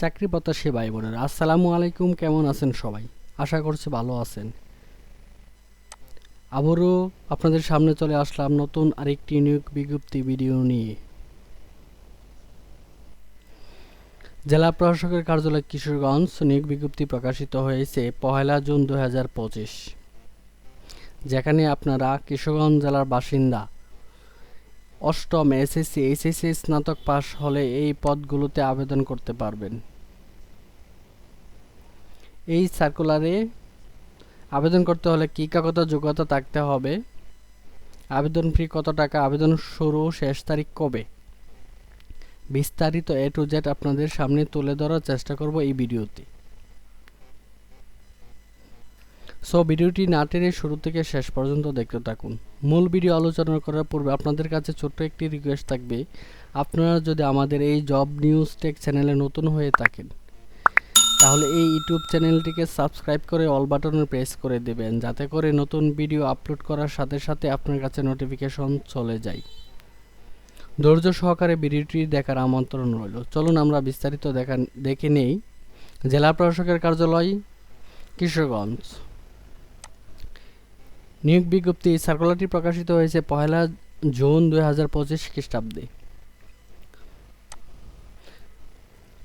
চাকরি প্রত্যাশী ভাই বোনেরা, আসসালামু আলাইকুম। কেমন আছেন সবাই? আশা করছি ভালো আছেন। আবারও আপনাদের সামনে চলে আসলাম নতুন আরেকটি নিয়োগ বিজ্ঞপ্তি ভিডিও নিয়ে। জেলা প্রশাসকের কার্যালয় কিশোরগঞ্জ নিয়োগ বিজ্ঞপ্তি প্রকাশিত হয়েছে 1 জুন 2025, যেখানে আপনারা কিশোরগঞ্জ জেলার বাসিন্দা, অষ্টম এসএসসি এইচএসসি স্নাতক পাশ হলে এই পদগুলোতে আবেদন করতে পারবেন। এই সার্কুলারে আবেদন করতে হলে কী কাগজের যোগ্যতা থাকতে হবে, আবেদন ফি কত টাকা, আবেদন শুরু শেষ তারিখ কবে, বিস্তারিত A to Z আপনাদের সামনে তুলে ধরার চেষ্টা করব এই ভিডিওতে। সো ভিডিওটি না টেনে শুরু থেকে শেষ পর্যন্ত দেখতে থাকুন। মূল ভিডিও আলোচনা করার পূর্বে আপনাদের কাছে ছোট্ট একটি রিকোয়েস্ট থাকবে, আপনারা যদি আমাদের এই জব নিউজ টেক চ্যানেলে নতুন হয়ে থাকেন তাহলে এই ইউটিউব চ্যানেলটিকে সাবস্ক্রাইব করে অল বাটনে প্রেস করে দেবেন, যাতে করে নতুন ভিডিও আপলোড করার সাথে সাথে আপনার কাছে নোটিফিকেশন চলে যায়। ধৈর্য সহকারে ভিডিওটি দেখার আমন্ত্রণ রইল। চলুন আমরা বিস্তারিত দেখে নেই। জেলা প্রশাসকের কার্যালয় কিশোরগঞ্জ নিয়োগ বিজ্ঞপ্তি সার্কুলারটি প্রকাশিত হয়েছে 1 জুন 2025 খ্রিস্টাব্দে।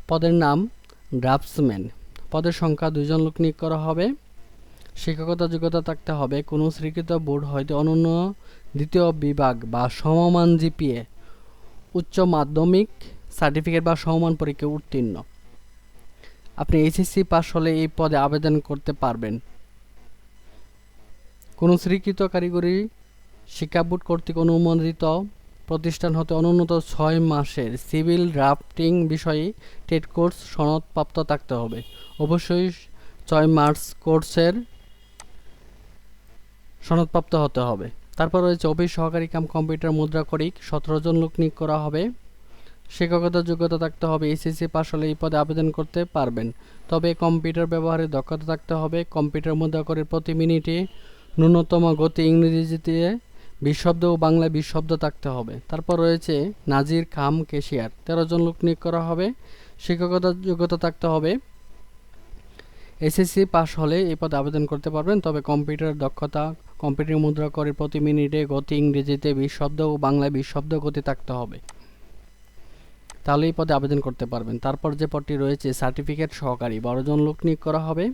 পদের নাম ড্রাফটসম্যান। পদের সংখ্যা 2 জন লোক নিয়োগ করা হবে। শিক্ষকতা যোগ্যতা থাকতে হবে কোনো স্বীকৃত বোর্ড হইতে অনন্য দ্বিতীয় বিভাগ বা সমমান জিপিএ, উচ্চ মাধ্যমিক সার্টিফিকেট বা সমমান পরীক্ষায় উত্তীর্ণ। আপনি এইচএসসি পাস হলে এই পদে আবেদন করতে পারবেন। কোনো স্বীকৃত কারিগরি শিক্ষা বোর্ড কর্তৃক অনুমোদিত প্রতিষ্ঠান হতে অনূন্যত 6 মাসের সিভিল ড্রাফটিং বিষয়ে টেট কোর্স সনদপ্রাপ্ত থাকতে হবে। অবশ্যই 6 মাস কোর্সের সনদপ্রাপ্ত হতে হবে। তারপর রয়েছে অফিস সহকারী কাম কম্পিউটার মুদ্রাক্ষরিক, 17 জন লোক নিয়োগ করা হবে। শিক্ষকতার যোগ্যতা থাকতে হবে। এইচএসসি পাস হলে এই পদে আবেদন করতে পারবেন, তবে কম্পিউটার ব্যবহারে দক্ষতা থাকতে হবে। কম্পিউটার মুদ্রাক্ষরের প্রতি মিনিটে ন্যূনতম গতি ইংরেজিতে 20 শব্দ ও বাংলায় 20 শব্দ থাকতে হবে। তারপর রয়েছে নাজির কাম ক্যাশিয়ার, 13 জন লোক নিয়োগ করা হবে। শিক্ষকতার যোগ্যতা থাকতে হবে। এসএসসি পাস হলে এই পদে আবেদন করতে পারবেন, তবে কম্পিউটার দক্ষতা, কম্পিউটার মুদ্রাক্ষরের প্রতি মিনিটে গতি ইংরেজিতে 20 শব্দ ও বাংলায় 20 শব্দ গতি থাকতে হবে, তাহলে এই পদে আবেদন করতে পারবেন। তারপর যে পদটি রয়েছে সার্টিফিকেট সহকারী, 12 জন লোক নিয়োগ করা হবে।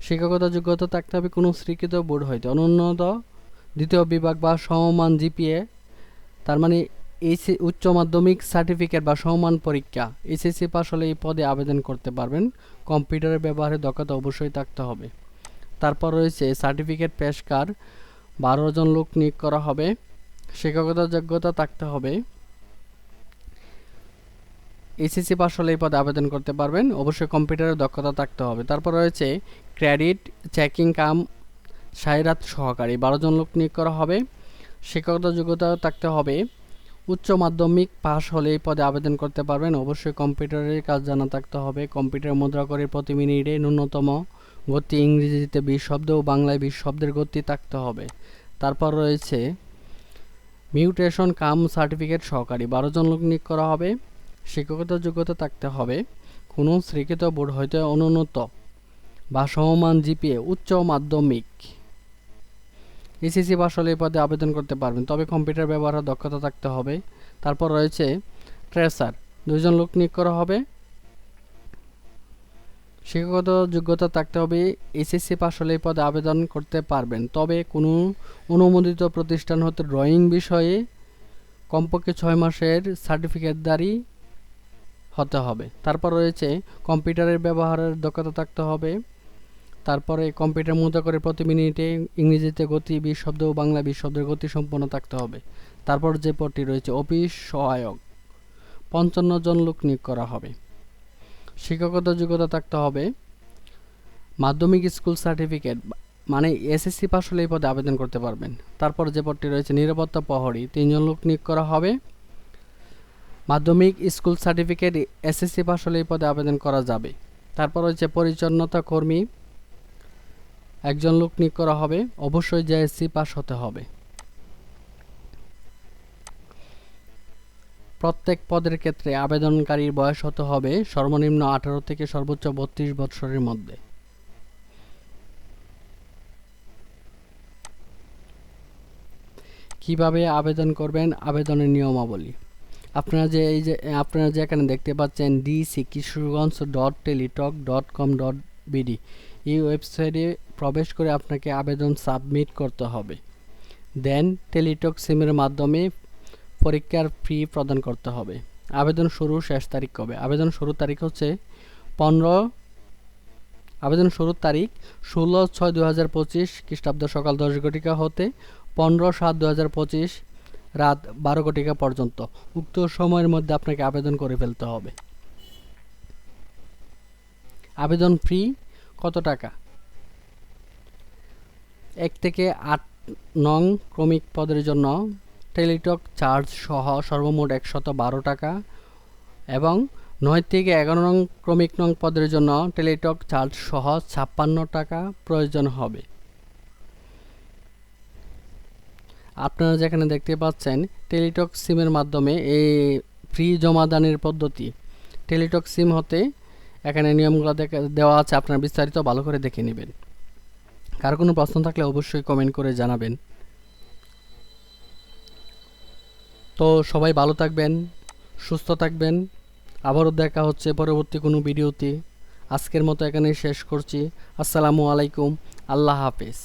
শিক্ষকতা যোগ্যতা থাকতে হবে কোনো স্বীকৃত বোর্ড হইতে অনুন্নত দ্বিতীয় বিভাগ বা সমমান জিপিএ, তার মানে উচ্চ মাধ্যমিক সার্টিফিকেট বা সমমান পরীক্ষা। এইচএসসি পাস হলে এই পদে আবেদন করতে পারবেন। কম্পিউটারের ব্যবহারে দক্ষতা অবশ্যই থাকতে হবে। তারপর রয়েছে সার্টিফিকেট পেশকার, 12 জন লোক নিয়োগ করা হবে। শিক্ষকতার যোগ্যতা থাকতে হবে। এইচএসসি পাস হলে এই পদে আবেদন করতে পারবেন। অবশ্যই কম্পিউটারের দক্ষতা থাকতে হবে। তারপর রয়েছে ক্রেডিট চেকিং কাম সাইরাত সহকারী, 12 জন লোক নিয়োগ করা হবে। শিক্ষকতার যোগ্যতা থাকতে হবে। উচ্চ মাধ্যমিক পাস হলে এই পদে আবেদন করতে পারবেন। অবশ্যই কম্পিউটারের কাজ জানা থাকতে হবে। কম্পিউটার মুদ্রাক্ষরের প্রতি মিনিটে ন্যূনতম গতি ইংরেজিতে 20 শব্দ ও বাংলায় 20 শব্দের গতি থাকতে হবে। তারপর রয়েছে মিউটেশন কাম সার্টিফিকেট সহকারী, 12 জন লোক নিয়োগ করা হবে। শিক্ষকতার যোগ্যতা থাকতে হবে কোনো স্বীকৃত বোর্ড হইতে অনুন্নত বা সমমান জিপিএ, উচ্চ মাধ্যমিক। এইচএসসি পাস হলে এই পদে আবেদন করতে পারবেন, তবে কম্পিউটার ব্যবহারের দক্ষতা থাকতে হবে। তারপর রয়েছে ট্রেসার, 2 জন লোক নিয়োগ করা হবে। শিক্ষাগত যোগ্যতা থাকতে হবে। এইচএসসি পাস হলে এই পদে আবেদন করতে পারবেন, তবে কোনো অনুমোদিত প্রতিষ্ঠান হতে ড্রয়িং বিষয়ে কমপক্ষে 6 মাসের সার্টিফিকেটধারী হতে হবে। তারপর রয়েছে কম্পিউটারের ব্যবহারের দক্ষতা থাকতে হবে। তারপরে কম্পিউটার মুদ্রাক্ষরের প্রতি মিনিটে ইংরেজিতে গতি 20 শব্দ ও বাংলা 20 শব্দের গতি সম্পন্ন থাকতে হবে। তারপর যে পদটি রয়েছে অফিস সহায়ক, 55 জন লোক নিয়োগ করা হবে। শিক্ষকতা যোগ্যতা থাকতে হবে মাধ্যমিক স্কুল সার্টিফিকেট, মানে এসএসসি পাস হলে এই পদে আবেদন করতে পারবেন। তারপর যে পদটি রয়েছে নিরাপত্তা প্রহরী, 3 জন লোক নিয়োগ করা হবে। মাধ্যমিক স্কুল সার্টিফিকেট, এসএসসি পাস হলে এই পদে আবেদন করা যাবে। তারপর হচ্ছে পরিচ্ছন্নতা কর্মী, 1 জন লোক নিয়োগ করা হবে। অবশ্যই জেএসসি পাস হতে হবে। প্রত্যেক পদের ক্ষেত্রে আবেদনকারীর বয়স হতে হবে সর্বনিম্ন 18 থেকে সর্বোচ্চ 32 বছরের মধ্যে। কিভাবে আবেদন করবেন, আবেদনের নিয়মাবলী। আপনারা যে এখানে দেখতে পাচ্ছেন dckishuganj.teletalk.com.bd, এই ওয়েবসাইটে প্রবেশ করে আপনাকে আবেদন সাবমিট করতে হবে। দেন টেলিটক সিমের মাধ্যমে পরীক্ষার ফি প্রদান করতে হবে। আবেদন শুরু শেষ তারিখ কবে? আবেদন শুরুর তারিখ হচ্ছে 16/6/2025 খ্রিস্টাব্দ সকাল 10 ঘটিকা হতে 15/7/2025 রাত 12 ঘটিকা পর্যন্ত। উক্ত সময়ের মধ্যে আপনাকে আবেদন করে ফেলতে হবে। আবেদন ফি কত টাকা? 1 থেকে 8 নং ক্রমিক পদের জন্য টেলিটক চার্জ সহ সর্বমোট 112 টাকা এবং 9 থেকে 11 নং ক্রমিক নং পদের জন্য টেলিটক চার্জ সহ 56 টাকা প্রয়োজন হবে। আপনারা যেখানে দেখতে পাচ্ছেন টেলিটক সিমের মাধ্যমে এই ফি জমাদানের পদ্ধতি। টেলিটক সিম হতে এখানে নিয়মগুলো দেওয়া আছে, আপনারা বিস্তারিত ভালো করে দেখে নেবেন। কার কোনো প্রশ্ন থাকলে অবশ্যই কমেন্ট করে জানাবেন। তো সবাই ভালো থাকবেন, সুস্থ থাকবেন। আবারও দেখা হচ্ছে পরবর্তী কোনো ভিডিওতে। আজকের মতো এখানেই শেষ করছি। আসসালামু আলাইকুম, আল্লাহ হাফেজ।